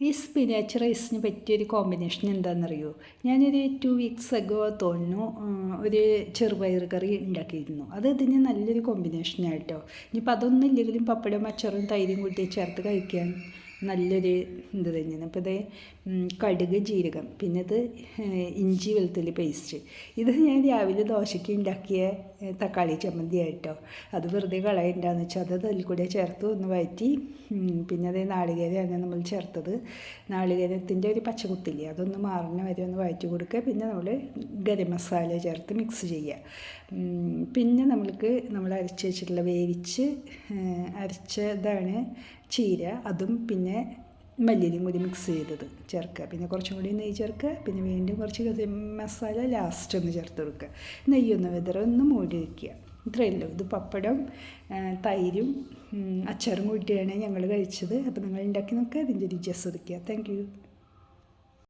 ഈ സ്പിനാച്ച് റൈസിന് പറ്റിയൊരു കോമ്പിനേഷൻ എന്താണെന്നറിയോ? ഞാനൊരു 2 വീക്സ് അഗോ തോന്നുന്നു ഒരു ചെറുപയർ കറി ഉണ്ടാക്കിയിരുന്നു. അത് ഇതിന് നല്ലൊരു കോമ്പിനേഷനായിട്ടോ. ഇനിയിപ്പോൾ അതൊന്നും ഇല്ലെങ്കിലും പപ്പടം അച്ചാറും തൈരും കൂട്ടി ചേർത്ത് കഴിക്കാൻ നല്ലൊരു ഇത് തന്നെയാണ്. അപ്പോൾ ഇത് കടുക് ജീരകം, പിന്നെ ഇത് ഇഞ്ചി വെളുത്തുള്ളി പേസ്റ്റ്. ഇത് ഞാൻ രാവിലെ ദോശയ്ക്ക് ഉണ്ടാക്കിയ തക്കാളി ചമ്മന്തി ആയിട്ടോ. അത് വെറുതെ കളയണ്ടാന്ന് വെച്ചാൽ അത് അതിൽ കൂടെ ചേർത്ത് ഒന്ന് വഴറ്റി, പിന്നെ അത് നാളികേരമാണ് നമ്മൾ ചേർത്തത്. നാളികേരത്തിൻ്റെ ഒരു പച്ചക്കുത്തില്ലേ, അതൊന്ന് മാറുന്ന വരെ ഒന്ന് വഴറ്റി കൊടുക്കുക. പിന്നെ നമ്മൾ ഗരം മസാല ചേർത്ത് മിക്സ് ചെയ്യുക. പിന്നെ നമ്മൾ അരച്ച് വെച്ചിട്ടുള്ള വേവിച്ച് അരച്ചതാണ് ചീര, അതും പിന്നെ മല്ലിയിലും കൂടി മിക്സ് ചെയ്തത് ചേർക്കുക. പിന്നെ കുറച്ചും കൂടി നെയ്യ് ചേർക്കുക. പിന്നെ വീണ്ടും കുറച്ച് ഗരം മസാല ലാസ്റ്റ് ഒന്ന് ചേർത്ത് കൊടുക്കുക. നെയ്യൊന്ന് ഒന്ന് മൂടി വയ്ക്കുക. ഇത്രയേ ഉള്ളൂ. ഇത് പപ്പടം തൈരും അച്ചാറും കൂട്ടിയാണ് ഞങ്ങൾ കഴിച്ചത്. അപ്പോൾ നിങ്ങൾ ഉണ്ടാക്കി നോക്കുക, അതിൻ്റെ രുചി ആസ്വദിക്കുക. Thank you.